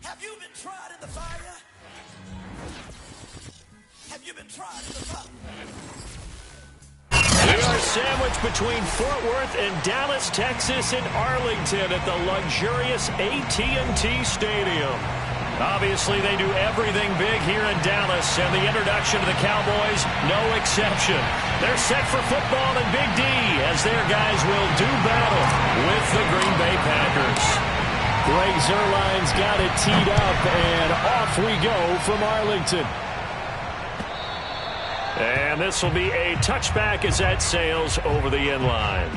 Have you been tried in the fire? Have you been tried in the fire? We are sandwiched between Fort Worth and Dallas, Texas, and Arlington at the luxurious AT&T Stadium. Obviously, they do everything big here in Dallas, and the introduction to the Cowboys, no exception. They're set for football in Big D as their guys will do battle with the Green Bay Packers. Greg Zuerlein's got it teed up, and off we go from Arlington. And this will be a touchback as that sails over the end line.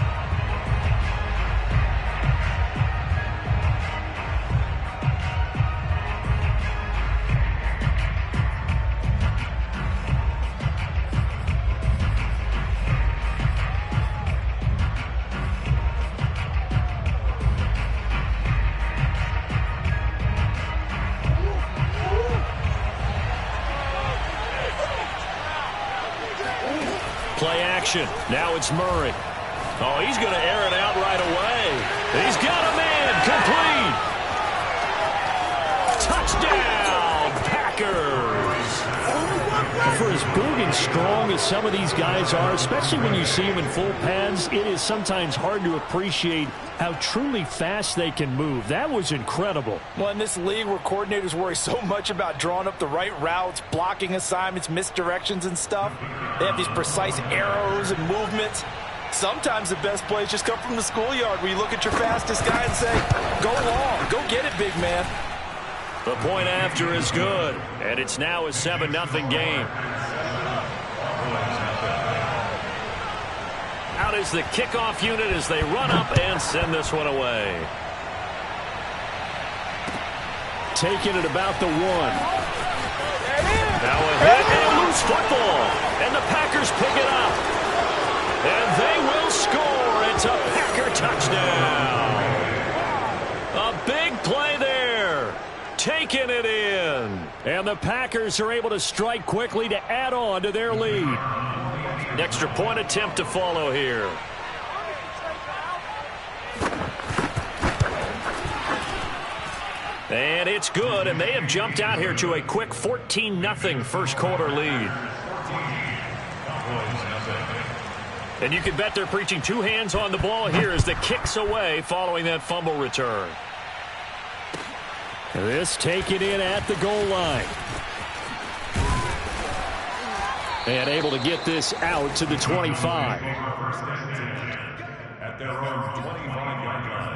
Play action. Now it's Murray. Oh, he's going to air it out right away. He's got a man. Complete. Touchdown, Packers. For as big and strong as some of these guys are, especially when you see them in full pads, it is sometimes hard to appreciate how truly fast they can move. That was incredible. Well, in this league where coordinators worry so much about drawing up the right routes, blocking assignments, misdirections and stuff, they have these precise arrows and movements. Sometimes the best plays just come from the schoolyard where you look at your fastest guy and say, go long, go get it, big man. The point after is good, and it's now a 7-0 game. Out is the kickoff unit as they run up and send this one away. Taking it about the 1. Now a hit and a loose football, and the Packers pick it up. And they will score. It's a Packer touchdown. A big play there. Taking it in. And the Packers are able to strike quickly to add on to their lead. An extra point attempt to follow here. And it's good, and they have jumped out here to a quick 14-0 first quarter lead. And you can bet they're preaching two hands on the ball here as the kick's away following that fumble return. This taken in at the goal line. And able to get this out to the 25. At their own 25-yard line.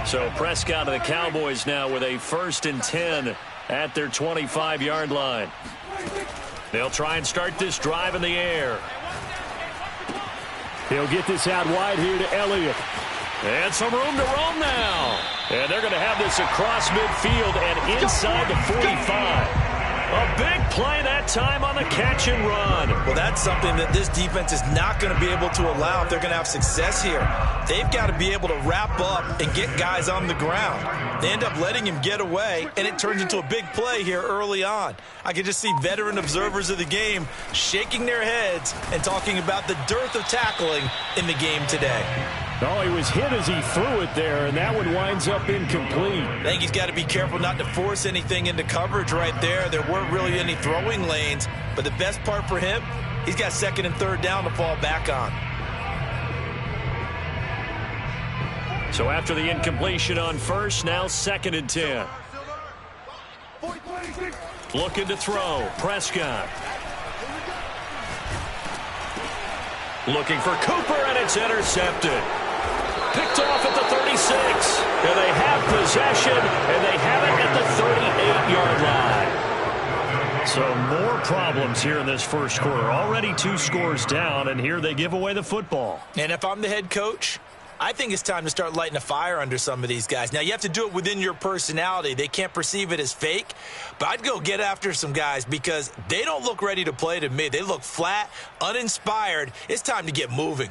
So Prescott and the Cowboys now with a 1st and 10 at their 25-yard line. They'll try and start this drive in the air. He'll get this out wide here to Elliott. And some room to roam now. And they're going to have this across midfield and inside the 45. A big play that time on the catch and run. Well, that's something that this defense is not going to be able to allow if they're going to have success here. They've got to be able to wrap up and get guys on the ground. They end up letting him get away, and it turns into a big play here early on. I can just see veteran observers of the game shaking their heads and talking about the dearth of tackling in the game today. Oh, he was hit as he threw it there, and that one winds up incomplete. I think he's got to be careful not to force anything into coverage right there. There weren't really any throwing lanes, but the best part for him, he's got 2nd and 3rd down to fall back on. So after the incompletion on 1st, now 2nd and 10. Looking to throw, Prescott. Looking for Cooper, and it's intercepted. Picked off at the 36. And they have possession, and they have it at the 38-yard line. So more problems here in this first quarter. Already 2 scores down, and here they give away the football. And if I'm the head coach, I think it's time to start lighting a fire under some of these guys. Now, you have to do it within your personality. They can't perceive it as fake. But I'd go get after some guys because they don't look ready to play to me. They look flat, uninspired. It's time to get moving.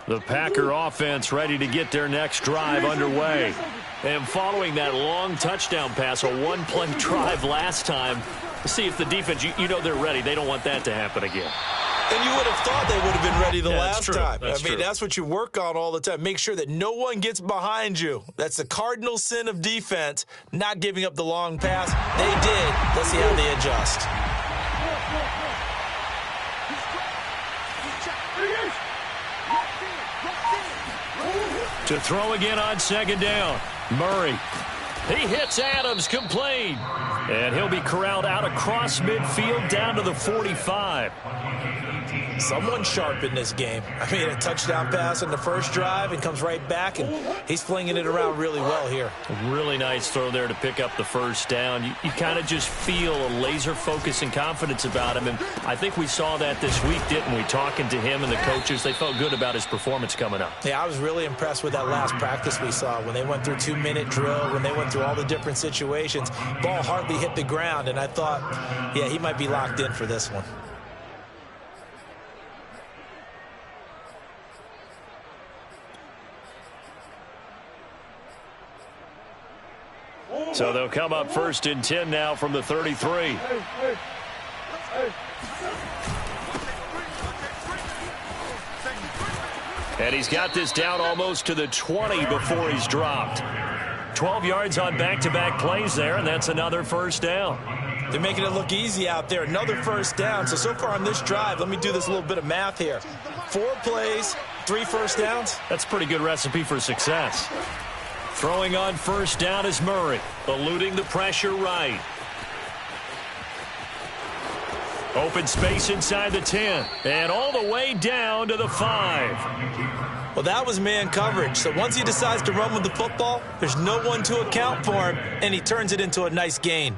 The Packer offense ready to get their next drive underway. And following that long touchdown pass, a one-play drive last time, see if the defense, you know they're ready. They don't want that to happen again. And you would have thought they would have been ready the last time. That's true. That's what you work on all the time. Make sure that no one gets behind you. That's the cardinal sin of defense, not giving up the long pass. They did. Let's see how they adjust. To throw again on second down. Murray. He hits Adams complete. And he'll be corralled out across midfield down to the 45. Someone sharp in this game. I mean, a touchdown pass on the first drive and comes right back, and he's flinging it around really well here. A really nice throw there to pick up the first down. You kind of just feel a laser focus and confidence about him, and I think we saw that this week, didn't we? Talking to him and the coaches, they felt good about his performance coming up. Yeah, I was really impressed with that last practice we saw when they went through 2-minute drill, when they went through all the different situations. Ball hardly hit the ground, and I thought, yeah, he might be locked in for this one. So they'll come up 1st and 10 now from the 33. And he's got this down almost to the 20 before he's dropped. 12 yards on back-to-back plays there, and that's another first down. They're making it look easy out there. Another first down. So far on this drive, let me do this little bit of math here. 4 plays, 3 first downs. That's a pretty good recipe for success. Throwing on first down is Murray, eluding the pressure right. Open space inside the 10, and all the way down to the 5. Well, that was man coverage. So once he decides to run with the football, there's no one to account for him, and he turns it into a nice gain.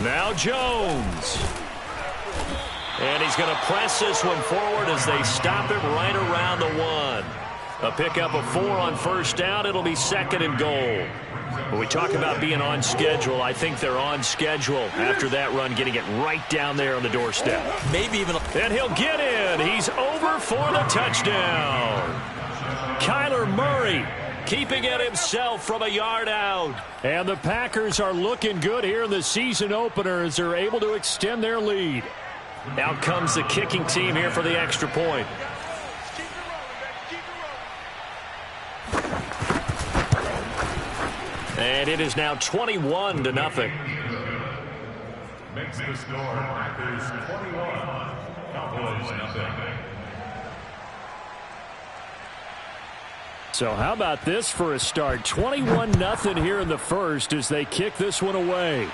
Now Jones. And he's going to press this one forward as they stop him right around the 1. A pickup of 4 on first down. It'll be 2nd and goal. When we talk about being on schedule, I think they're on schedule after that run, getting it right down there on the doorstep. Maybe even. And he'll get in. He's over for the touchdown. Kyler Murray keeping it himself from a yard out. And the Packers are looking good here in the season opener as they're able to extend their lead. Out comes the kicking team here for the extra point. And it is now 21-0. Makes the score Packers 21, Cowboys nothing. So how about this for a start? 21-0 here in the first as they kick this one away.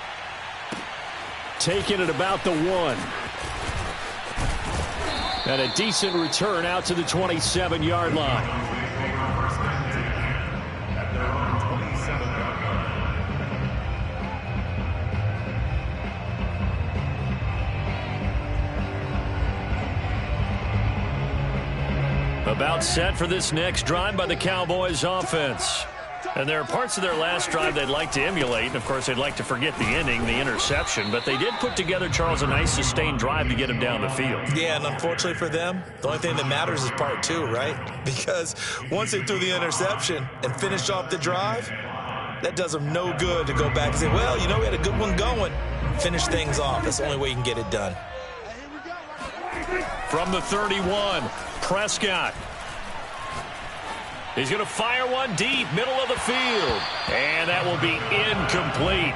Taking it about the 1. And a decent return out to the 27-yard line. About set for this next drive by the Cowboys offense. And there are parts of their last drive they'd like to emulate. And, of course, they'd like to forget the ending, the interception. But they did put together, Charles, a nice sustained drive to get him down the field. Yeah, and unfortunately for them, the only thing that matters is part 2, right? Because once they threw the interception and finished off the drive, that does them no good to go back and say, well, you know, we had a good one going. Finish things off. That's the only way you can get it done. From the 31, Prescott. He's going to fire one deep, middle of the field. And that will be incomplete.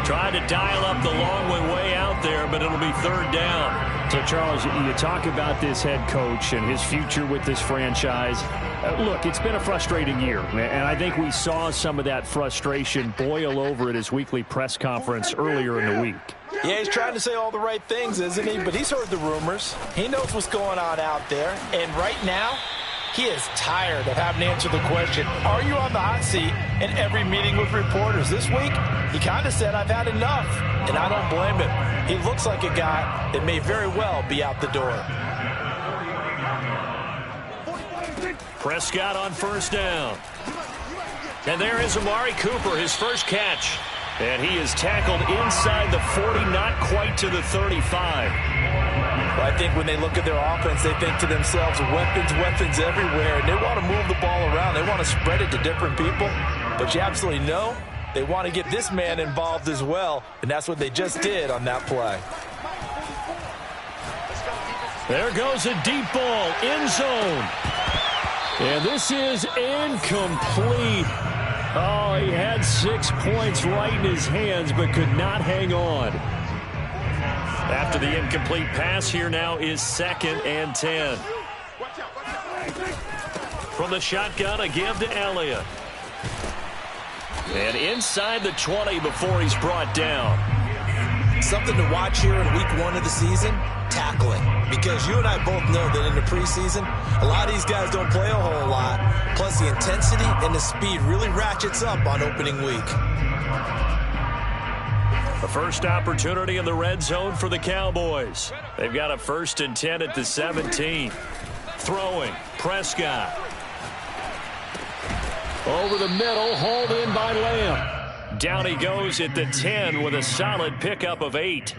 Trying to dial up the long way out there, but it'll be 3rd down. So, Charles, you talk about this head coach and his future with this franchise. Look, it's been a frustrating year, and I think we saw some of that frustration boil over at his weekly press conference earlier in the week. Yeah, he's trying to say all the right things, isn't he? But he's heard the rumors. He knows what's going on out there. And right now, he is tired of having to answer the question, are you on the hot seat, in every meeting with reporters. This week, he kind of said, I've had enough. And I don't blame him. He looks like a guy that may very well be out the door. Prescott on first down. And there is Amari Cooper, his first catch. And he is tackled inside the 40, not quite to the 35. Well, I think when they look at their offense, they think to themselves, weapons everywhere. And they want to move the ball around. They want to spread it to different people. But you absolutely know they want to get this man involved as well. And that's what they just did on that play. There goes a deep ball, end zone. And this is incomplete. Oh, he had 6 points right in his hands, but could not hang on. After the incomplete pass, here now is 2nd and 10. From the shotgun, a give to Elliott. And inside the 20 before he's brought down. Something to watch here in week 1 of the season, tackling. Because you and I both know that in the preseason, a lot of these guys don't play a whole lot. Plus, the intensity and the speed really ratchets up on opening week. The first opportunity in the red zone for the Cowboys. They've got a 1st and 10 at the 17. Throwing, Prescott. Over the middle, hauled in by Lamb. Down he goes at the 10 with a solid pickup of 8.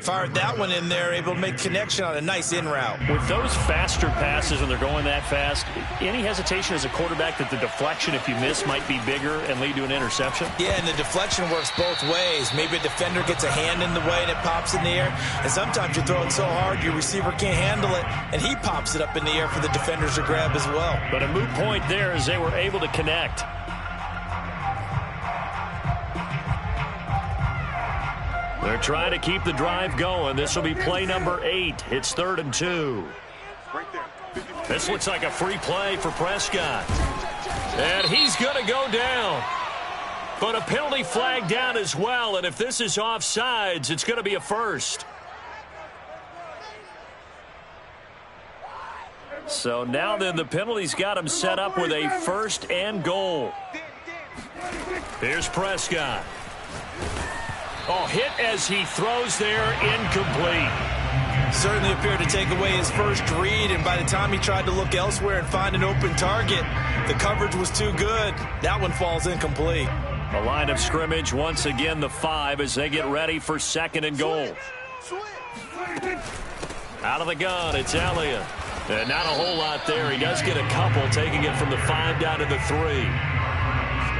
Fired that one in there, able to make connection on a nice in route. With those faster passes and they're going that fast, any hesitation as a quarterback that the deflection, if you miss, might be bigger and lead to an interception? Yeah, and the deflection works both ways. Maybe a defender gets a hand in the way and it pops in the air. And sometimes you throw it so hard your receiver can't handle it, and he pops it up in the air for the defenders to grab as well. But a moot point there as they were able to connect. They're trying to keep the drive going. This will be play number 8. It's 3rd and 2. This looks like a free play for Prescott. And he's going to go down. But a penalty flag down as well. And if this is offsides, it's going to be a first. So now then the penalty's got him set up with a 1st and goal. Here's Prescott. Oh, hit as he throws there, incomplete. Certainly appeared to take away his first read, and by the time he tried to look elsewhere and find an open target, the coverage was too good. That one falls incomplete. The line of scrimmage, once again, the 5 as they get ready for 2nd and goal. Out of the gun, it's Elliott. And not a whole lot there. He does get a couple, taking it from the 5 down to the 3.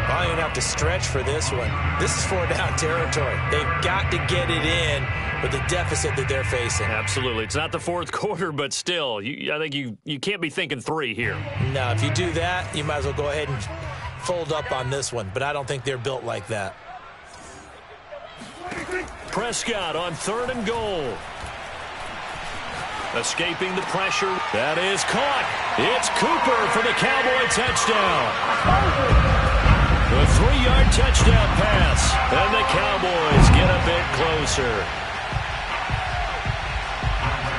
I don't even have to stretch for this one. This is 4-down territory. They've got to get it in with the deficit that they're facing. Absolutely. It's not the 4th quarter, but still, I think you can't be thinking 3 here. No, if you do that, you might as well go ahead and fold up on this one. But I don't think they're built like that. Prescott on 3rd and goal. Escaping the pressure. That is caught. It's Cooper for the Cowboy touchdown. The 3-yard touchdown pass. And the Cowboys get a bit closer.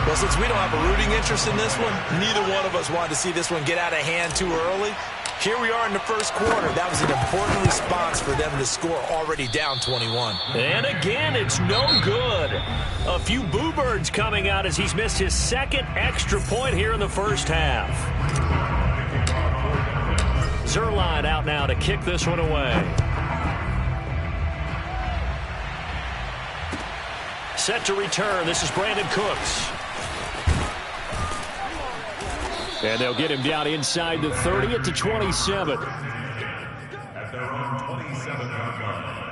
Well, since we don't have a rooting interest in this one, neither one of us wanted to see this one get out of hand too early. Here we are in the 1st quarter. That was an important response for them to score already down 21. And again, it's no good. A few boo birds coming out as he's missed his 2nd extra point here in the 1st half. Zuerlein out now to kick this one away. Set to return. This is Brandon Cooks. And they'll get him down inside the 30 at the 27. At their own 27-yard line.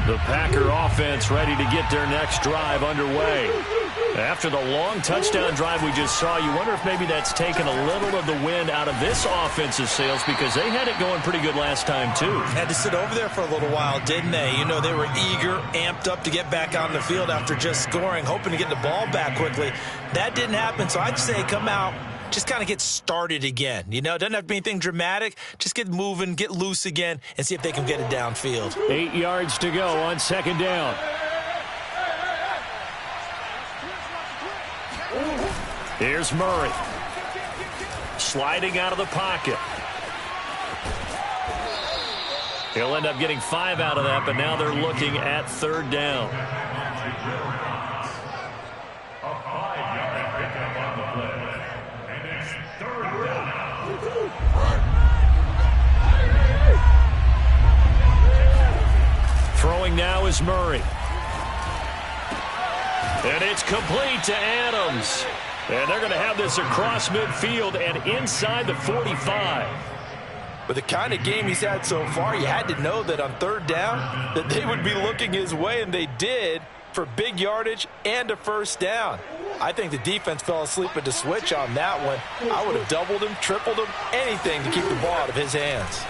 The Packer offense ready to get their next drive underway. After the long touchdown drive we just saw, you wonder if maybe that's taken a little of the wind out of this offensive sails because they had it going pretty good last time too. Had to sit over there for a little while, didn't they? You know, they were eager, amped up to get back on the field after just scoring, hoping to get the ball back quickly. That didn't happen, so I'd say come out, just kind of get started again. You know, it doesn't have to be anything dramatic. Just get moving, get loose again, and see if they can get it downfield. 8 yards to go on 2nd down. Here's Murray. Sliding out of the pocket. He'll end up getting 5 out of that, but now they're looking at 3rd down. A 5-yard pickup on the play. And it's 3rd down. Throwing now is Murray. And it's complete to Adams. And they're going to have this across midfield and inside the 45. With the kind of game he's had so far, you had to know that on 3rd down that they would be looking his way, and they did, for big yardage and a 1st down. I think the defense fell asleep at the switch on that one. I would have doubled him, tripled him, anything to keep the ball out of his hands.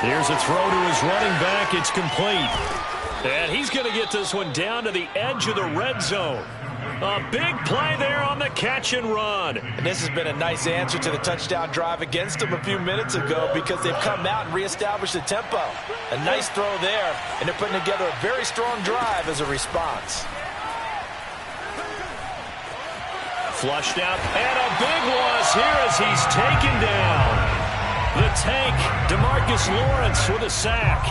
Here's a throw to his running back. It's complete. And he's going to get this one down to the edge of the red zone. A big play there on the catch and run. And this has been a nice answer to the touchdown drive against them a few minutes ago, because they've come out and reestablished the tempo. A nice throw there, and they're putting together a very strong drive as a response. Flushed out, and a big loss here as he's taken down. The tank, DeMarcus Lawrence with a sack.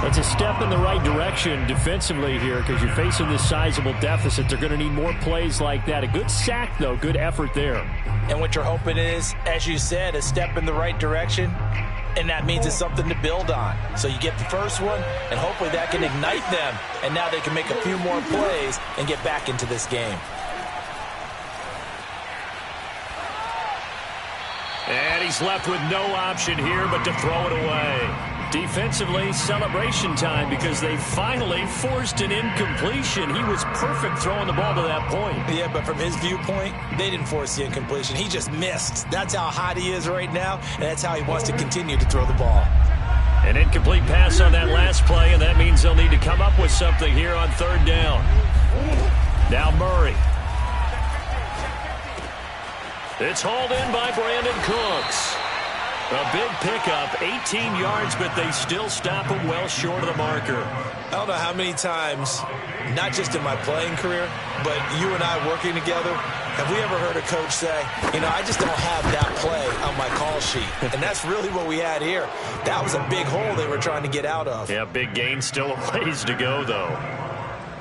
That's a step in the right direction defensively here, because you're facing this sizable deficit. They're going to need more plays like that. A good sack, though. Good effort there. And what you're hoping is, as you said, a step in the right direction, and that means it's something to build on. So you get the first one, and hopefully that can ignite them, and now they can make a few more plays and get back into this game. And he's left with no option here but to throw it away. Defensively, celebration time, because they finally forced an incompletion. He was perfect throwing the ball to that point. Yeah, but from his viewpoint, they didn't force the incompletion. He just missed. That's how hot he is right now, and that's how he wants to continue to throw the ball. An incomplete pass on that last play, and that means they'll need to come up with something here on 3rd down. Now Murray. It's hauled in by Brandon Cooks. A big pickup, 18 yards, but they still stop him well short of the marker. I don't know how many times, not just in my playing career, but you and I working together, have we ever heard a coach say, you know, I just don't have that play on my call sheet. And that's really what we had here. That was a big hole they were trying to get out of. Yeah, big gain, still a ways to go, though.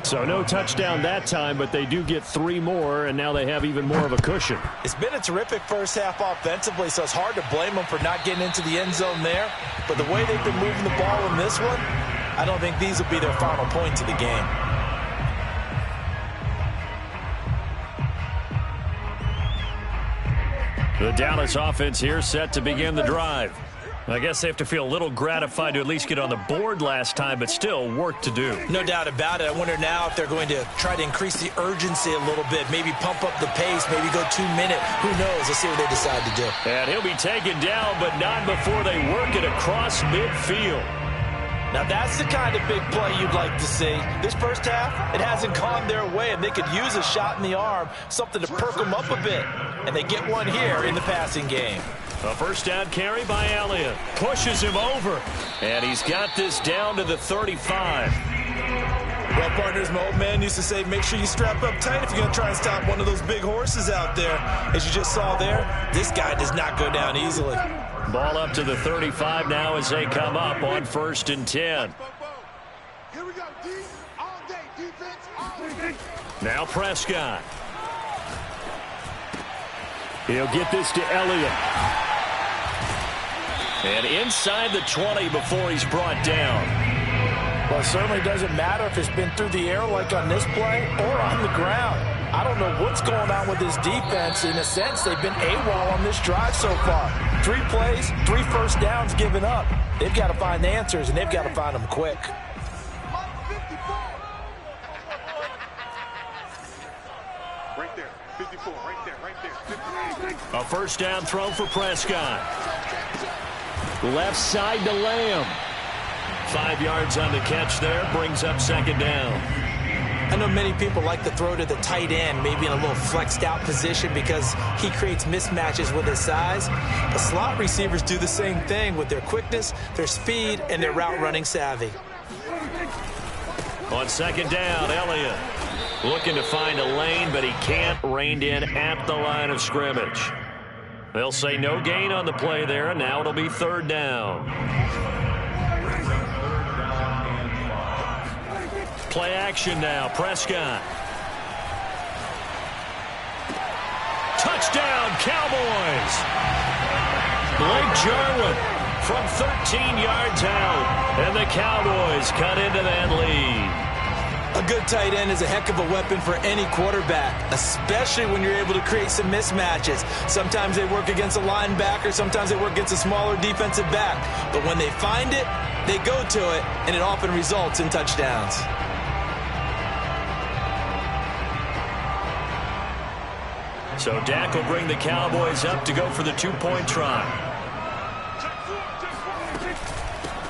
So no touchdown that time, but they do get 3 more, and now they have even more of a cushion. It's been a terrific first half offensively, so it's hard to blame them for not getting into the end zone there. But the way they've been moving the ball in this one, I don't think these will be their final points of the game. The Dallas offense here set to begin the drive. I guess they have to feel a little gratified to at least get on the board last time, but still work to do. No doubt about it. I wonder now if they're going to try to increase the urgency a little bit, maybe pump up the pace, maybe go 2-minute. Who knows? Let's see what they decide to do. And he'll be taken down, but not before they work it across midfield. Now that's the kind of big play you'd like to see. This first half, it hasn't gone their way, and they could use a shot in the arm, something to perk them up a bit. And they get one here in the passing game. A first down carry by Elliott. Pushes him over. And he's got this down to the 35. Well, partners, my old man used to say, make sure you strap up tight if you're going to try and stop one of those big horses out there. As you just saw there, this guy does not go down easily. Ball up to the 35 now as they come up on 1st and 10. Here we go, D. All day, defense, all day. Now Prescott. He'll get this to Elliott. And inside the 20 before he's brought down. Well, it certainly doesn't matter if it's been through the air like on this play or on the ground. I don't know what's going on with this defense. In a sense, they've been AWOL on this drive so far. 3 plays, 3 first downs given up. They've got to find answers, and they've got to find them quick. Right there, 54, right there, right there. 54. A first down throw for Prescott. Left side to Lamb. 5 yards on the catch there, brings up 2nd down. I know many people like to throw to the tight end, maybe in a little flexed out position because he creates mismatches with his size. The slot receivers do the same thing with their quickness, their speed, and their route running savvy. On 2nd down, Elliott looking to find a lane, but he can't. Reined in at the line of scrimmage. They'll say no gain on the play there, and now it'll be third down. Play action now. Prescott. Touchdown, Cowboys. Blake Jarwin from 13 yards out, and the Cowboys cut into that lead. A good tight end is a heck of a weapon for any quarterback, especially when you're able to create some mismatches. Sometimes they work against a linebacker, sometimes they work against a smaller defensive back. But when they find it, they go to it, and it often results in touchdowns. So Dak will bring the Cowboys up to go for the two-point try.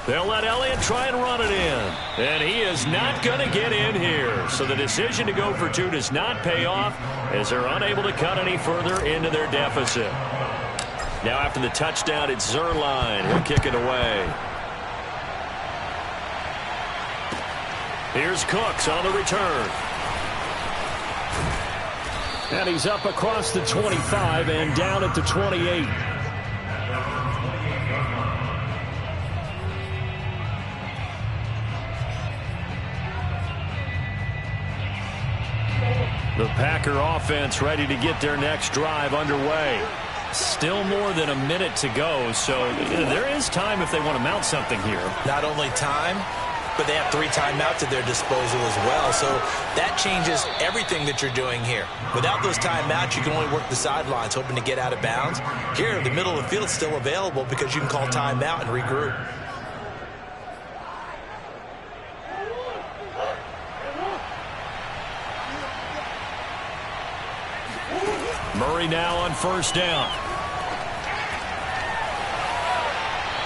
They'll let Elliott try and run it in. And he is not going to get in here. So the decision to go for two does not pay off as they're unable to cut any further into their deficit. Now after the touchdown, it's Zuerlein. He'll kick it away. Here's Cooks on the return. And he's up across the 25 and down at the 28. The Packer offense ready to get their next drive underway. Still more than a minute to go, so there is time if they want to mount something here. Not only time, but they have 3 timeouts at their disposal as well, so that changes everything that you're doing here. Without those timeouts, you can only work the sidelines, hoping to get out of bounds. Here, the middle of the field is still available because you can call timeout and regroup. Murray now on first down.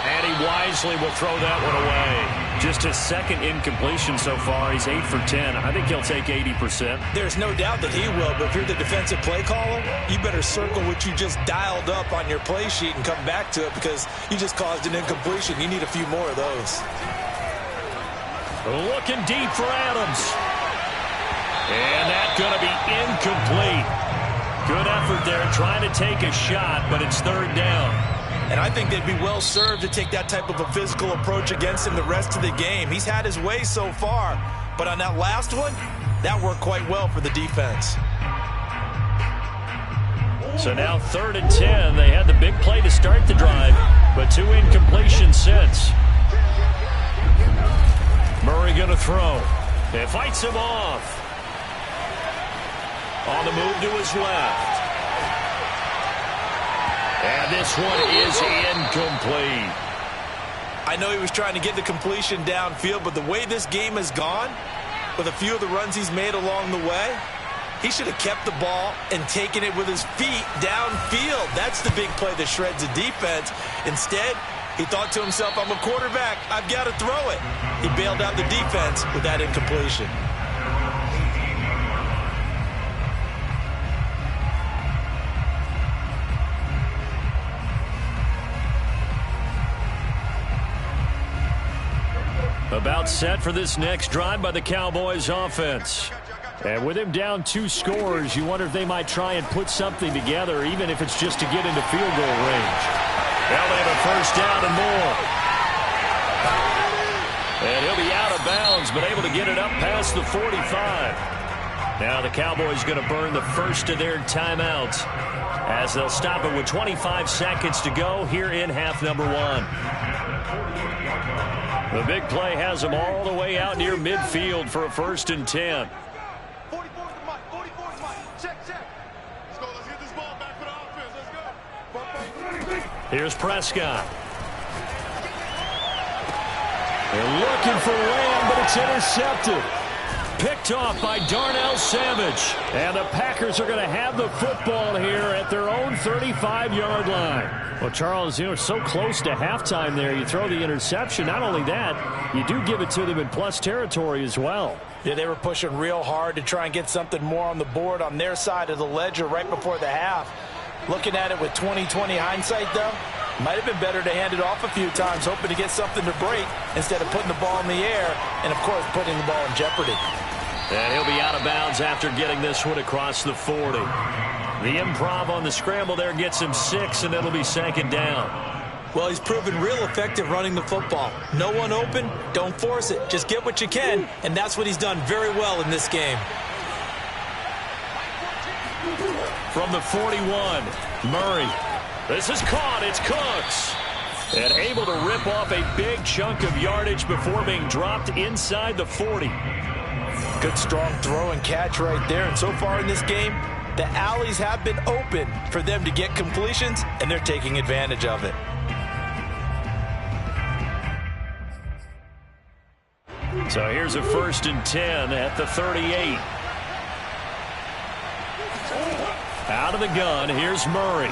And he wisely will throw that one away. Just his second incompletion so far. He's 8 for 10. I think he'll take 80%. There's no doubt that he will, but if you're the defensive play caller, you better circle what you just dialed up on your play sheet and come back to it because you just caused an incompletion. You need a few more of those. Looking deep for Adams. And that's going to be incomplete. Good effort there trying to take a shot, but it's third down. And I think they'd be well served to take that type of a physical approach against him the rest of the game. He's had his way so far, but on that last one, that worked quite well for the defense. So now 3rd and 10. They had the big play to start the drive, but 2 incompletions since. Murray going to throw. It fights him off. On the move to his left. And this one is incomplete. I know he was trying to get the completion downfield, but the way this game has gone, with a few of the runs he's made along the way, he should have kept the ball and taken it with his feet downfield. That's the big play that shreds the defense. Instead, he thought to himself, I'm a quarterback. I've got to throw it. He bailed out the defense with that incompletion. About set for this next drive by the Cowboys offense. And with him down 2 scores, you wonder if they might try and put something together, even if it's just to get into field goal range. They'll have a first down and more. And he'll be out of bounds, but able to get it up past the 45. Now the Cowboys going to burn the first of their timeouts as they'll stop it with 25 seconds to go here in half number 1. The big play has them all the way out near midfield for a 1st and 10. 44 is the mic. 44 is the mic. Check. Let's go. Let's get this ball back for the offense. Let's go. Here's Prescott. They're looking for Lamb, but it's intercepted. Picked off by Darnell Savage. And the Packers are going to have the football here at their own 35-yard line. Well, Charles, so close to halftime there. You throw the interception. Not only that, you do give it to them in plus territory as well. Yeah, they were pushing real hard to try and get something more on the board on their side of the ledger right before the half. Looking at it with 20/20 hindsight, though, might have been better to hand it off a few times, hoping to get something to break instead of putting the ball in the air and, of course, putting the ball in jeopardy. And he'll be out of bounds after getting this one across the 40. The improv on the scramble there gets him 6, and it'll be 2nd down. Well, he's proven real effective running the football. No one open, don't force it. Just get what you can, and that's what he's done very well in this game. From the 41, Murray. This is caught. It's Cooks. And able to rip off a big chunk of yardage before being dropped inside the 40. Good strong throw and catch right there. And so far in this game, the alleys have been open for them to get completions, and they're taking advantage of it. So here's a 1st and 10 at the 38. Out of the gun, here's Murray.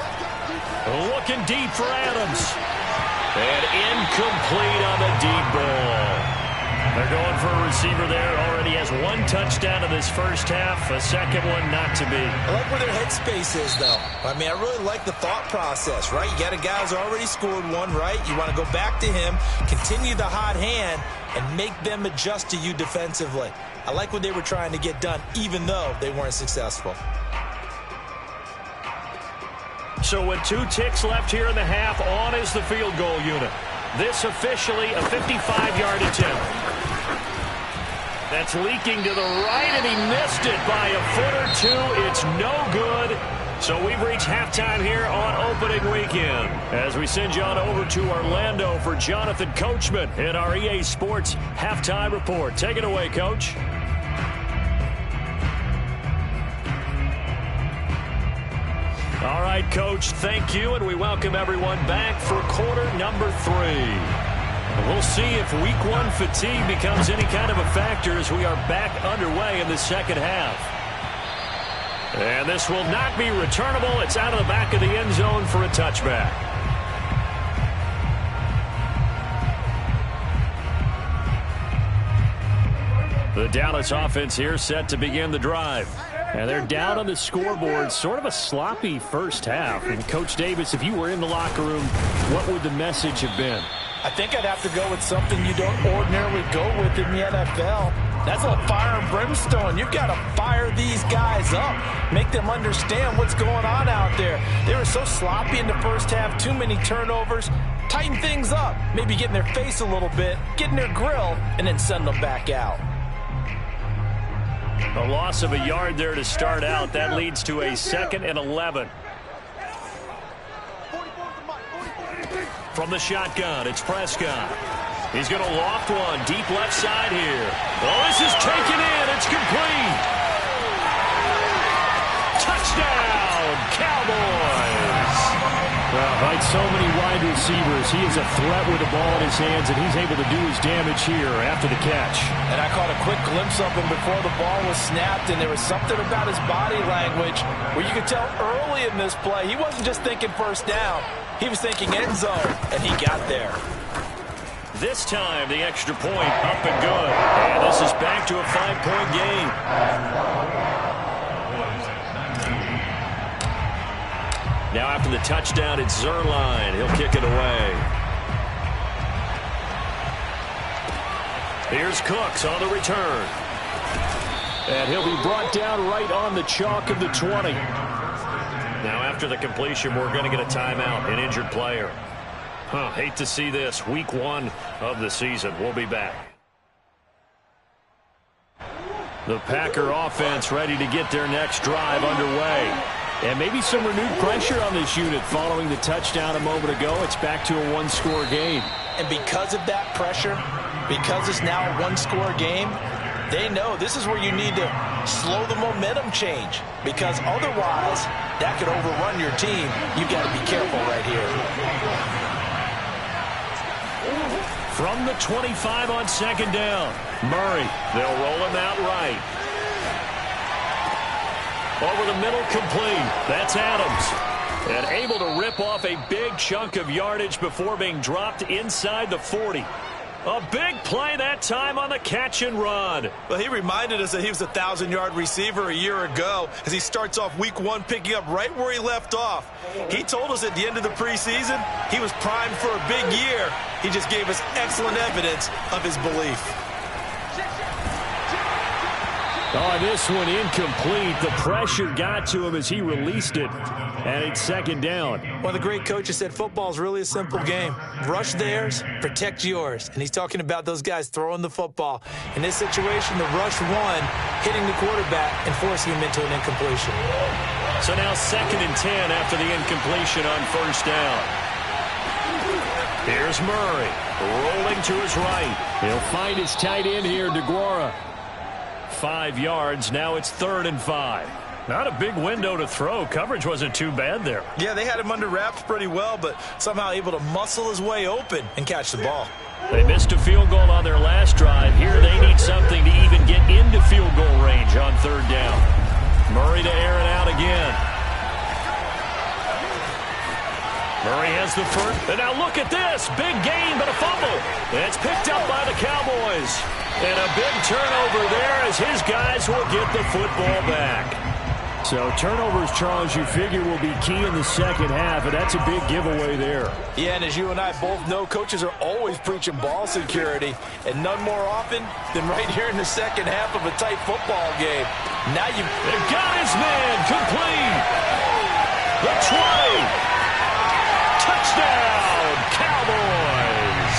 Looking deep for Adams. And incomplete on the deep ball. They're going for a receiver there. Already has 1 touchdown in this first half. A second one not to be. I like where their headspace is, though. I mean, I really like the thought process, right? You got a guy who's already scored 1, right? You want to go back to him, continue the hot hand, and make them adjust to you defensively. I like what they were trying to get done, even though they weren't successful. So with 2 ticks left here in the half, on is the field goal unit. This officially a 55-yard attempt. That's leaking to the right, and he missed it by a foot or 2. It's no good. So we've reached halftime here on opening weekend. As we send you on over to Orlando for Jonathan Coachman in our EA Sports Halftime Report. Take it away, Coach. All right, Coach, thank you, and we welcome everyone back for quarter number 3. We'll see if week 1 fatigue becomes any kind of a factor as we are back underway in the second half. And this will not be returnable. It's out of the back of the end zone for a touchback. The Dallas offense here set to begin the drive. And they're down on the scoreboard, sort of a sloppy first half. And Coach Davis, if you were in the locker room, what would the message have been? I think I'd have to go with something you don't ordinarily go with in the NFL. That's a fire and brimstone. You've got to fire these guys up. Make them understand what's going on out there. They were so sloppy in the first half, too many turnovers. Tighten things up. Maybe get in their face a little bit, get in their grill, and then send them back out. A loss of a yard there to start out. That leads to a 2nd and 11. From the shotgun, it's Prescott. He's going to loft one deep left side here. Oh, this is taken in. It's complete. Touchdown, Cowboys. Like so many wide receivers, he is a threat with the ball in his hands, and he's able to do his damage here after the catch. And I caught a quick glimpse of him before the ball was snapped, and there was something about his body language where you could tell early in this play he wasn't just thinking first down. He was thinking end zone, and he got there. This time, the extra point up and good. And this is back to a 5-point game. Now after the touchdown, it's Zuerlein. He'll kick it away. Here's Cooks on the return. And he'll be brought down right on the chalk of the 20. Now after the completion, we're going to get a timeout, an injured player. Hate to see this. Week 1 of the season. We'll be back. The Packer offense ready to get their next drive underway. And maybe some renewed pressure on this unit following the touchdown a moment ago. It's back to a 1-score game. And because of that pressure, because it's now a 1-score game, they know this is where you need to slow the momentum change. Because otherwise, that could overrun your team. You've got to be careful right here. From the 25 on 2nd down, Murray. They'll roll him out right. Over the middle, complete. That's Adams. And able to rip off a big chunk of yardage before being dropped inside the 40. A big play that time on the catch and run. Well, he reminded us that he was a 1,000-yard receiver a year ago as he starts off week 1 picking up right where he left off. He told us at the end of the preseason he was primed for a big year. He just gave us excellent evidence of his belief. Oh, this one incomplete. The pressure got to him as he released it, and it's second down. One of the great coaches said football is really a simple game. Rush theirs, protect yours. And he's talking about those guys throwing the football. In this situation, the rush one, hitting the quarterback and forcing him into an incompletion. So now 2nd and 10 after the incompletion on first down. Here's Murray, rolling to his right. He'll find his tight end here, DeGuara. 5 yards. Now it's 3rd and 5. Not a big window to throw. Coverage wasn't too bad there. Yeah, they had him under wraps pretty well, but somehow able to muscle his way open and catch the ball. They missed a field goal on their last drive. Here they need something to even get into field goal range on 3rd down. Murray to air it out again. Murray has the first. And now look at this. Big gain, but a fumble. It's picked up by the Cowboys. And a big turnover there as his guys will get the football back. So turnovers, Charles, you figure will be key in the second half, and that's a big giveaway there. Yeah, and as you and I both know, coaches are always preaching ball security, and none more often than right here in the second half of a tight football game. Now they've got his man complete. The 20. Touchdown, Cowboys.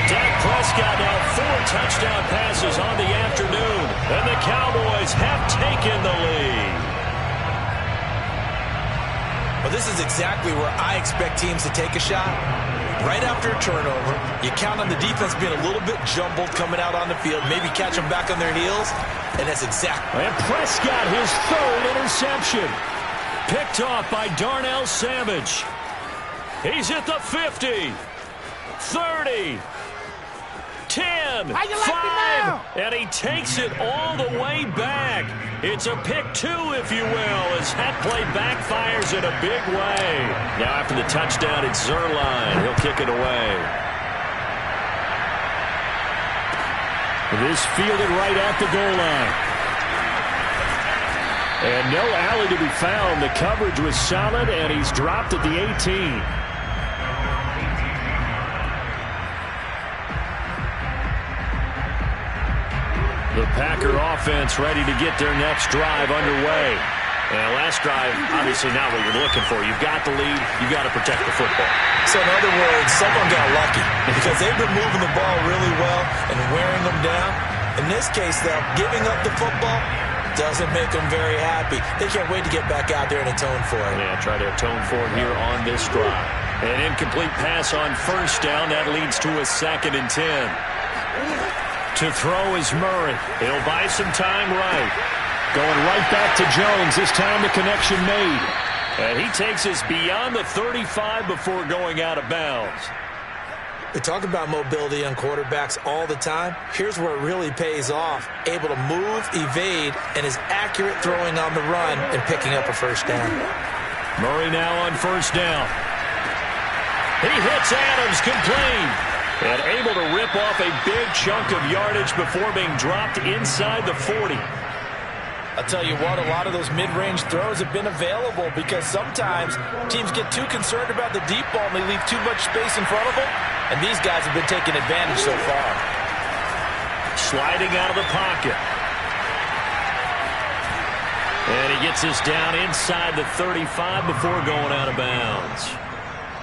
Dak Prescott now 4 touchdown passes on the afternoon, and the Cowboys have taken the lead. Well, this is exactly where I expect teams to take a shot. Right after a turnover, you count on the defense being a little bit jumbled coming out on the field, maybe catch them back on their heels, and that's exactly. And Prescott, his 3rd interception. Picked off by Darnell Savage. He's at the 50, 30, 10, 5, and he takes it all the way back. It's a pick 2, if you will, as that play backfires in a big way. Now after the touchdown, it's Zuerlein. He'll kick it away. This fielded right at the goal line. And no alley to be found. The coverage was solid, and he's dropped at the 18. The Packer offense ready to get their next drive underway. And last drive, obviously not what you're looking for. You've got the lead. You've got to protect the football. So in other words, someone got lucky because they've been moving the ball really well and wearing them down. In this case, though, giving up the football doesn't make them very happy. They can't wait to get back out there and atone for it. Yeah, try to atone for it here on this drive. An incomplete pass on first down. That leads to a 2nd and 10. To throw is Murray. He'll buy some time right. Going right back to Jones. This time the connection made. And he takes us beyond the 35 before going out of bounds. We talk about mobility on quarterbacks all the time. Here's where it really pays off. Able to move, evade, and is accurate throwing on the run and picking up a first down. Murray now on first down. He hits Adams complete. And able to rip off a big chunk of yardage before being dropped inside the 40. I'll tell you what, a lot of those mid-range throws have been available because sometimes teams get too concerned about the deep ball and they leave too much space in front of them. And these guys have been taking advantage so far. Sliding out of the pocket. And he gets this down inside the 35 before going out of bounds.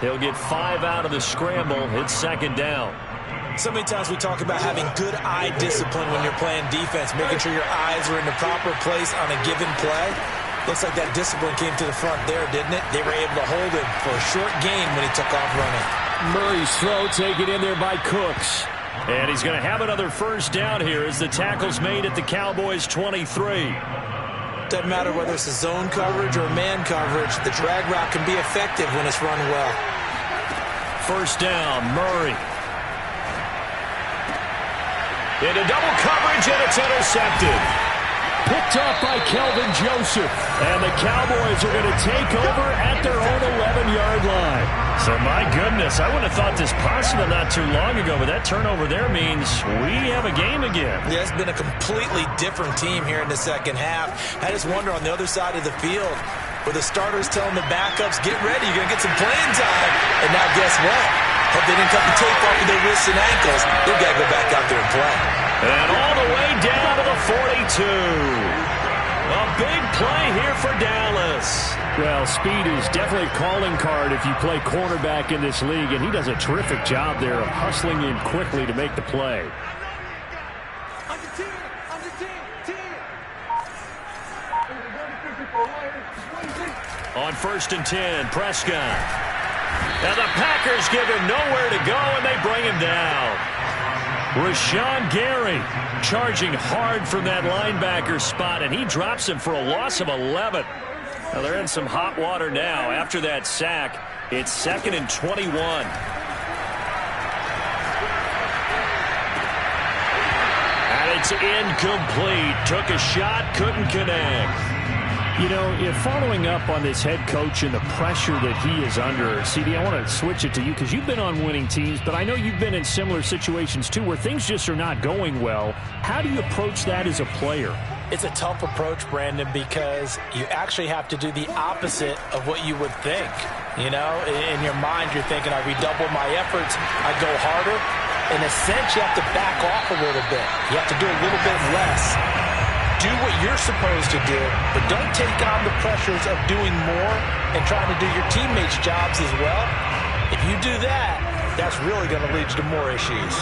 He'll get 5 out of the scramble. It's 2nd down. So many times we talk about having good eye discipline when you're playing defense, making sure your eyes are in the proper place on a given play. Looks like that discipline came to the front there, didn't it? They were able to hold him for a short gain when he took off running. Murray's throw taken in there by Cooks. And he's going to have another first down here as the tackle's made at the Cowboys' 23. Doesn't matter whether it's a zone coverage or man coverage, the drag route can be effective when it's run well. First down, Murray. Into double coverage, and it's intercepted. Picked off by Kelvin Joseph. And the Cowboys are going to take over at their own 11-yard line. So, my goodness, I wouldn't have thought this possible not too long ago, but that turnover there means we have a game again. Yeah, it's been a completely different team here in the second half. I just wonder on the other side of the field, where the starters telling the backups, get ready, you're going to get some playing time. And now guess what? Hope they didn't cut the tape off of their wrists and ankles. They've got to go back out there and play. And all the way down to the 42. A big play here for Dallas. Well, speed is definitely a calling card if you play cornerback in this league, and he does a terrific job there of hustling in quickly to make the play. On 1st and 10, Prescott. Now the Packers give him nowhere to go, and they bring him down. Rashawn Gary charging hard from that linebacker spot, and he drops him for a loss of 11. Now they're in some hot water now. After that sack, it's 2nd and 21. And it's incomplete. Took a shot, couldn't connect. You know, if following up on this head coach and the pressure that he is under, CD, I want to switch it to you because you've been on winning teams, but I know you've been in similar situations too where things just are not going well. How do you approach that as a player? It's a tough approach, Brandon, because you actually have to do the opposite of what you would think. You know, in your mind, you're thinking, I redouble my efforts, I go harder. In a sense, you have to back off a little bit. You have to do a little bit less. Do what you're supposed to do, but don't take on the pressures of doing more and trying to do your teammates' jobs as well. If you do that, that's really going to lead to more issues.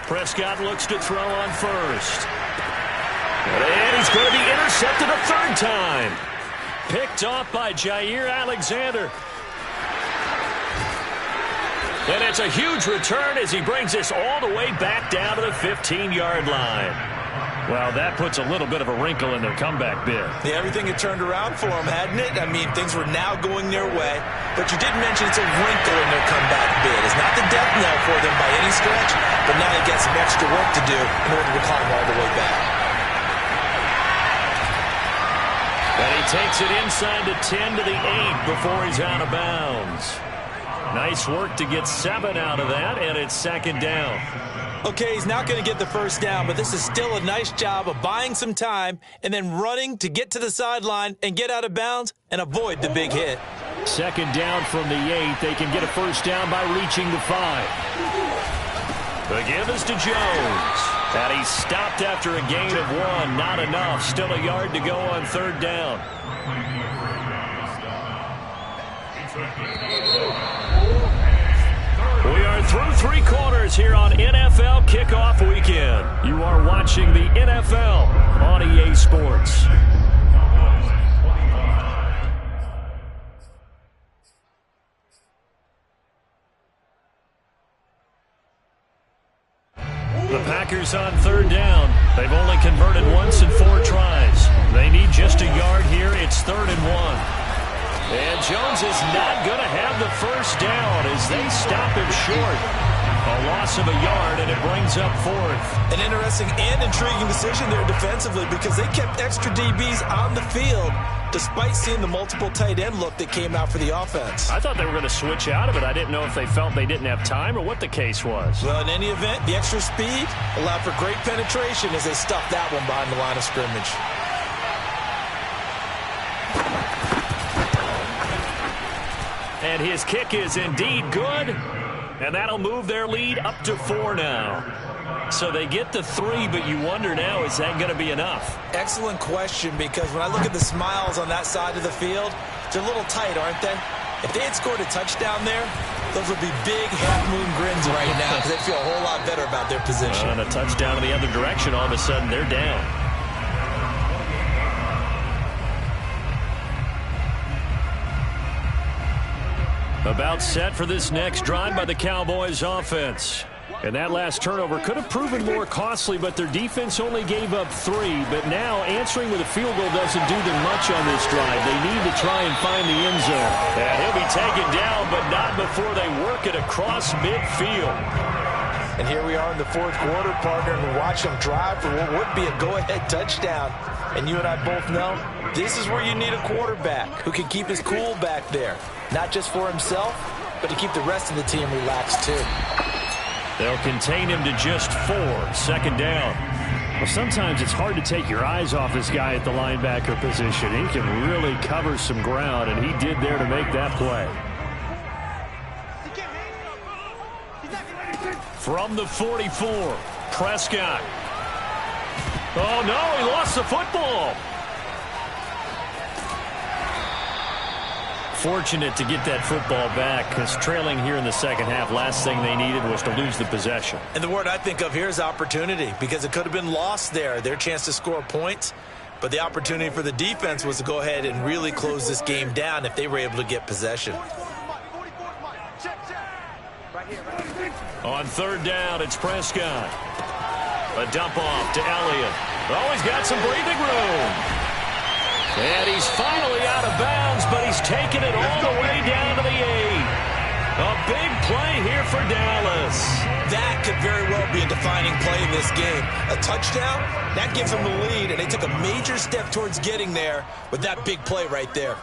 Prescott looks to throw on 1st. And he's going to be intercepted a 3rd time. Picked off by Jair Alexander. And it's a huge return as he brings us all the way back down to the 15-yard line. Well, that puts a little bit of a wrinkle in their comeback bid. Yeah, everything had turned around for them, hadn't it? I mean, things were now going their way. But you did mention it's a wrinkle in their comeback bid. It's not the death knell for them by any stretch, but now they got some extra work to do in order to climb all the way back. And he takes it inside the 10 to the 8 before he's out of bounds. Nice work to get 7 out of that, and it's 2nd down. Okay, he's not going to get the 1st down, but this is still a nice job of buying some time and then running to get to the sideline and get out of bounds and avoid the big hit. 2nd down from the 8. They can get a 1st down by reaching the 5. The give is to Jones. And he's stopped after a gain of 1. Not enough. Still a yard to go on 3rd down. We are through 3 quarters here on NFL Kickoff Weekend. You are watching the NFL on EA Sports. The Packers on 3rd down. They've only converted once in 4 tries. They need just a yard here. It's 3rd and 1. And Jones is not going to have the 1st down as they stop him short. A loss of a yard, and it brings up 4th. An interesting and intriguing decision there defensively because they kept extra DBs on the field despite seeing the multiple tight end look that came out for the offense. I thought they were going to switch out of it. I didn't know if they felt they didn't have time or what the case was. Well, in any event, the extra speed allowed for great penetration as they stuffed that one behind the line of scrimmage. And his kick is indeed good. And that'll move their lead up to 4 now. So they get the 3, but you wonder now, is that going to be enough? Excellent question, because when I look at the smiles on that side of the field, they're a little tight, aren't they? If they had scored a touchdown there, those would be big half-moon grins right now because they feel a whole lot better about their position. And a touchdown in the other direction, all of a sudden they're down. About set for this next drive by the Cowboys offense. And that last turnover could have proven more costly, but their defense only gave up 3. But now answering with a field goal doesn't do them much on this drive. They need to try and find the end zone. And he'll be taken down, but not before they work it across midfield. And here we are in the 4th quarter, partner, and we watch them drive for what would be a go-ahead touchdown. And you and I both know this is where you need a quarterback who can keep his cool back there. Not just for himself, but to keep the rest of the team relaxed too. They'll contain him to just 4. 2nd down. Well, sometimes it's hard to take your eyes off this guy at the linebacker position. He can really cover some ground, and he did there to make that play. From the 44, Prescott. Oh, no, he lost the football. Fortunate to get that football back, because trailing here in the second half, last thing they needed was to lose the possession. And the word I think of here is opportunity, because it could have been lost there, their chance to score points. But the opportunity for the defense was to go ahead and really close this game down if they were able to get possession. On third down, it's Prescott. A dump off to Elliott. Oh, he's got some breathing room. And he's finally out of bounds, but he's taken it all the way down to the 8. A big play here for Dallas. That could very well be a defining play in this game. A touchdown, that gives them the lead, and they took a major step towards getting there with that big play right there.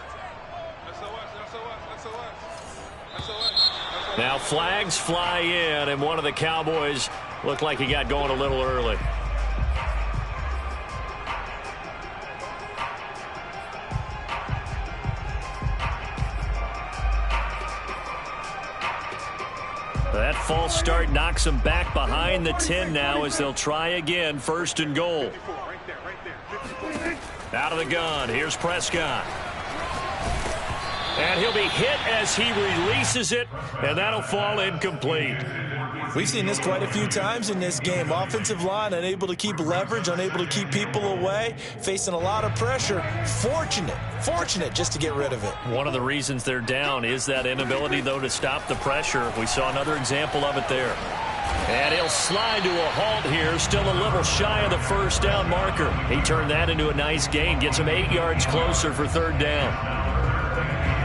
Now flags fly in, and one of the Cowboys looked like he got going a little early. That false start knocks them back behind the 10 now as they'll try again, 1st and goal. Out of the gun, here's Prescott. And he'll be hit as he releases it, and that'll fall incomplete. We've seen this quite a few times in this game. Offensive line unable to keep leverage, unable to keep people away, facing a lot of pressure. Fortunate just to get rid of it. One of the reasons they're down is that inability, though, to stop the pressure. We saw another example of it there. And he'll slide to a halt here, still a little shy of the first down marker. He turned that into a nice gain, gets him 8 yards closer for 3rd down.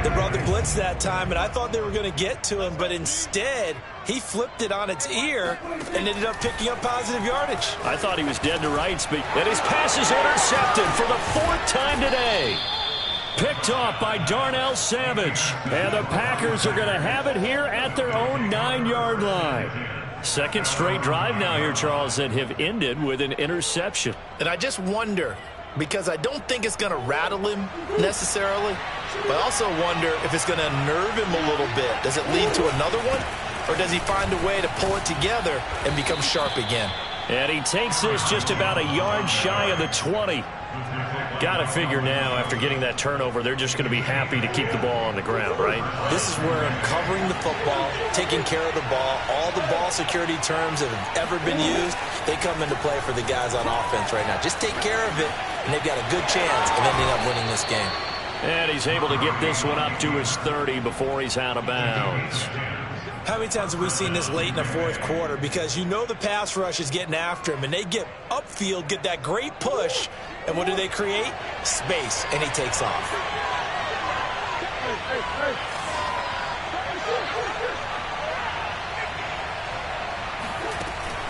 They brought the blitz that time, and I thought they were going to get to him, but instead, he flipped it on its ear and ended up picking up positive yardage. I thought he was dead to rights, but his pass is intercepted for the 4th time today. Picked off by Darnell Savage, and the Packers are going to have it here at their own 9-yard line. Second straight drive now here, Charles, that have ended with an interception. And I just wonder, because I don't think it's going to rattle him necessarily, but I also wonder if it's going to unnerve him a little bit. Does it lead to another one, or does he find a way to pull it together and become sharp again? And he takes this just about a yard shy of the 20. Got to figure now, after getting that turnover, they're just going to be happy to keep the ball on the ground, right? This is where covering the football, taking care of the ball, all the ball security terms that have ever been used, they come into play for the guys on offense right now. Just take care of it, and they've got a good chance of ending up winning this game. And he's able to get this one up to his 30 before he's out of bounds. How many times have we seen this late in the 4th quarter? Because you know the pass rush is getting after him, and they get upfield, get that great push, and what do they create? Space, and he takes off.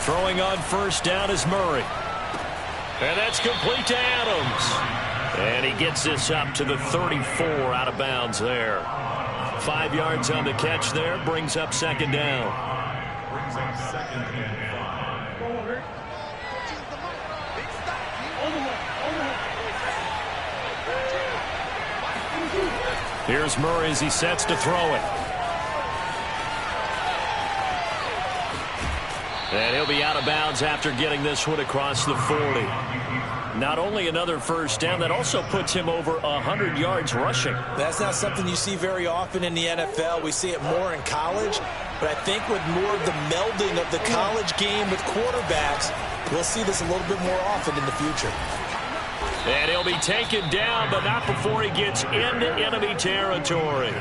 Throwing on 1st down is Murray. And that's complete to Adams. And he gets this up to the 34 out of bounds there. 5 yards on the catch there, brings up 2nd down. Here's Murray as he sets to throw it. And he'll be out of bounds after getting this one across the 40. Not only another 1st down, that also puts him over 100 yards rushing. That's not something you see very often in the NFL. We see it more in college. But I think with more of the melding of the college game with quarterbacks, we'll see this a little bit more often in the future. And he'll be taken down, but not before he gets into enemy territory.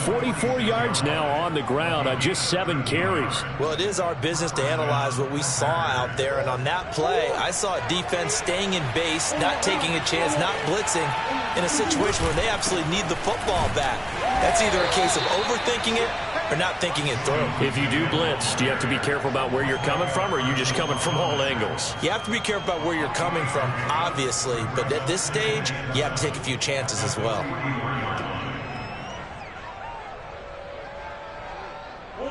44 yards now on the ground on just 7 carries. Well, it is our business to analyze what we saw out there, and on that play, I saw a defense staying in base, not taking a chance, not blitzing, in a situation where they absolutely need the football back. That's either a case of overthinking it or not thinking it through. If you do blitz, do you have to be careful about where you're coming from, or are you just coming from all angles? You have to be careful about where you're coming from, obviously, but at this stage, you have to take a few chances as well.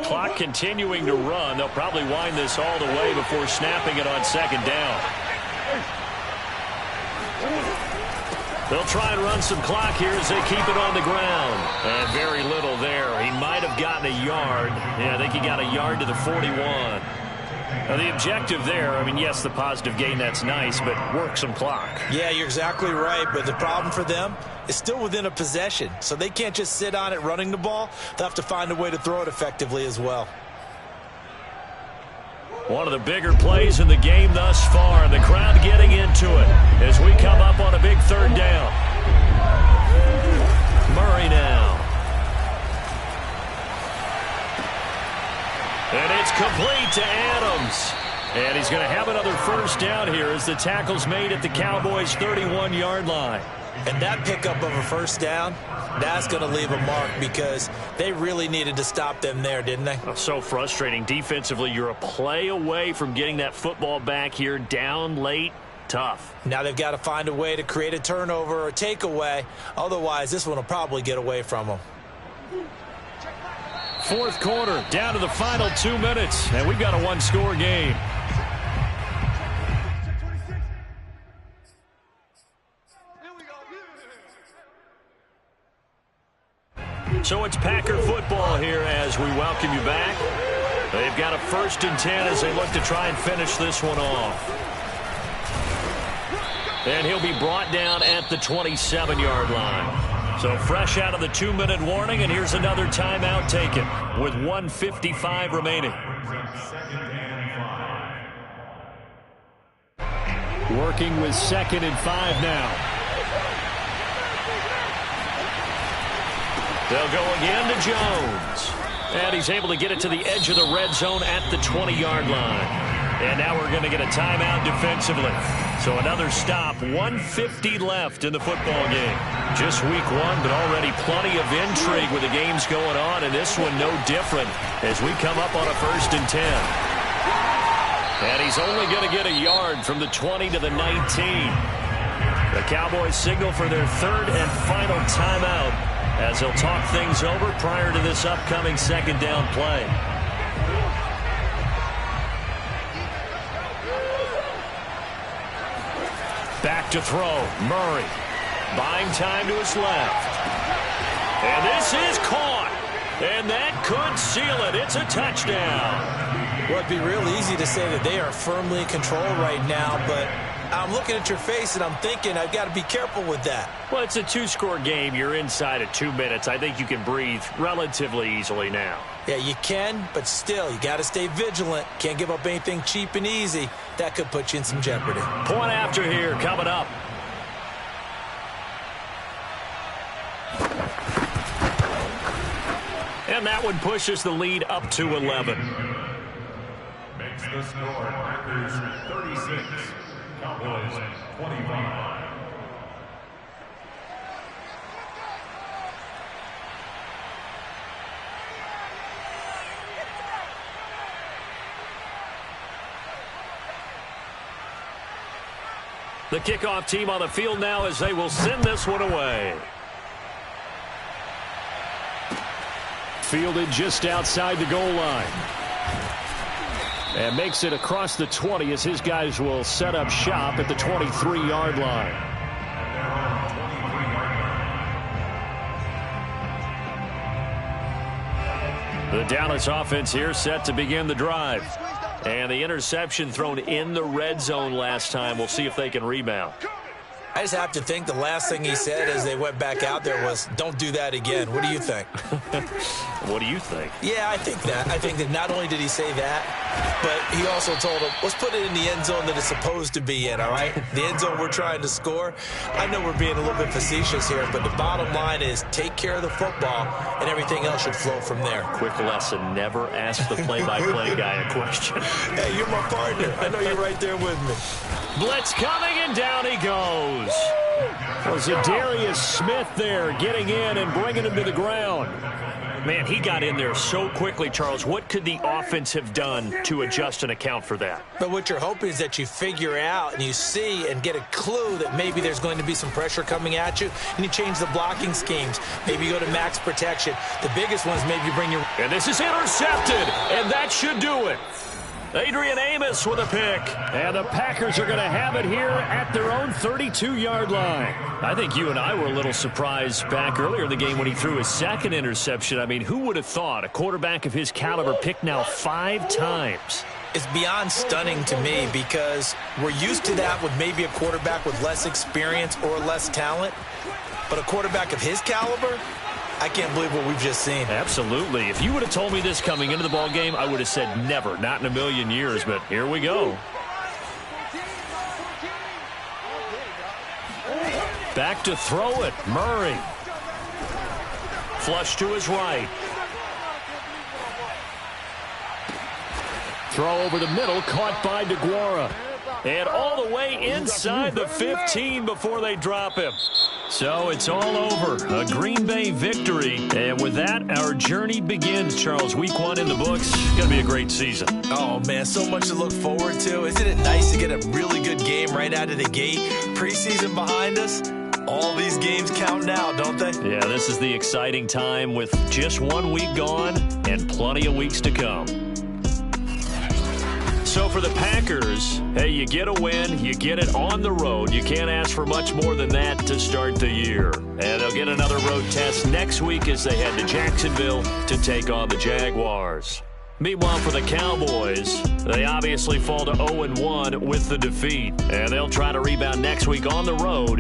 Clock continuing to run. They'll probably wind this all the way before snapping it on 2nd down. They'll try and run some clock here as they keep it on the ground. And very little there. He might have gotten a yard. Yeah, I think he got a yard to the 41. Now, the objective there, I mean, yes, the positive gain, that's nice, but work some clock. Yeah, you're exactly right, but the problem for them is still within a possession, so they can't just sit on it running the ball. They'll have to find a way to throw it effectively as well. One of the bigger plays in the game thus far. The crowd getting into it as we come up on a big third down. Murray now. And it's complete to Adams. And he's going to have another first down here as the tackle's made at the Cowboys' 31-yard line. And that pickup of a first down, that's going to leave a mark because they really needed to stop them there, didn't they? Oh, so frustrating. Defensively, you're a play away from getting that football back here down late. Tough. Now they've got to find a way to create a turnover or a takeaway. Otherwise, this one will probably get away from them. Fourth quarter, down to the final 2 minutes, and we've got a one-score game. So it's Packer football here as we welcome you back. They've got a 1st and 10 as they look to try and finish this one off. And he'll be brought down at the 27-yard line. So fresh out of the 2-minute warning, and here's another timeout taken with 1:55 remaining. Working with 2nd and 5 now. They'll go again to Jones. And he's able to get it to the edge of the red zone at the 20-yard line. And now we're going to get a timeout defensively. So another stop, 1:50 left in the football game. Just week 1, but already plenty of intrigue with the games going on, and this one no different as we come up on a 1st and 10. And he's only going to get a yard from the 20 to the 19. The Cowboys signal for their 3rd and final timeout as they'll talk things over prior to this upcoming 2nd down play. Back to throw. Murray. Buying time to his left. And this is caught. And that could seal it. It's a touchdown. Well, it'd be real easy to say that they are firmly in control right now, but I'm looking at your face and I'm thinking I've got to be careful with that. Well, it's a 2-score game. You're inside of 2 minutes. I think you can breathe relatively easily now. Yeah, you can, but still, you got to stay vigilant. Can't give up anything cheap and easy. That could put you in some jeopardy. Point after here coming up. And that one pushes the lead up to 11. Makes the score Packers 36, Cowboys 25. The kickoff team on the field now as they will send this one away. Fielded just outside the goal line. And makes it across the 20 as his guys will set up shop at the 23-yard line. The Dallas offense here set to begin the drive. And the interception thrown in the red zone last time. We'll see if they can rebound. I just have to think the last thing he said as they went back out there was, don't do that again. What do you think? What do you think? Yeah, I think that. I think that not only did he say that, but he also told him, let's put it in the end zone that it's supposed to be in, all right? The end zone we're trying to score. I know we're being a little bit facetious here, but the bottom line is take care of the football, and everything else should flow from there. Quick lesson, never ask the play-by-play guy a question. Hey, you're my partner. I know you're right there with me. Blitz coming, and down he goes. Was it Darius Smith there getting in and bringing him to the ground? Man, he got in there so quickly, Charles. What could the offense have done to adjust and account for that? But what you're hoping is that you figure out and you see and get a clue that maybe there's going to be some pressure coming at you, and you change the blocking schemes. Maybe you go to max protection. The biggest one is maybe you bring your... And this is intercepted, and that should do it. Adrian Amos with a pick. And the Packers are going to have it here at their own 32-yard line. I think you and I were a little surprised back earlier in the game when he threw his second interception. I mean, who would have thought a quarterback of his caliber picked now 5 times? is beyond stunning to me because we're used to that with maybe a quarterback with less experience or less talent. But a quarterback of his caliber, I can't believe what we've just seen. Absolutely. If you would have told me this coming into the ball game, I would have said never, not in a million years. But here we go. Back to throw it. Murray. Flush to his right. Throw over the middle, caught by DeGuara. And all the way inside the 15 before they drop him. So it's all over. A Green Bay victory. And with that, our journey begins, Charles. Week 1 in the books. Going to be a great season. Oh, man, so much to look forward to. Isn't it nice to get a really good game right out of the gate? Preseason behind us. All these games count now, don't they? Yeah, this is the exciting time with just 1 week gone and plenty of weeks to come. So for the Packers, hey, you get a win, you get it on the road. You can't ask for much more than that to start the year. And they'll get another road test next week as they head to Jacksonville to take on the Jaguars. Meanwhile, for the Cowboys, they obviously fall to 0-1 with the defeat. And they'll try to rebound next week on the road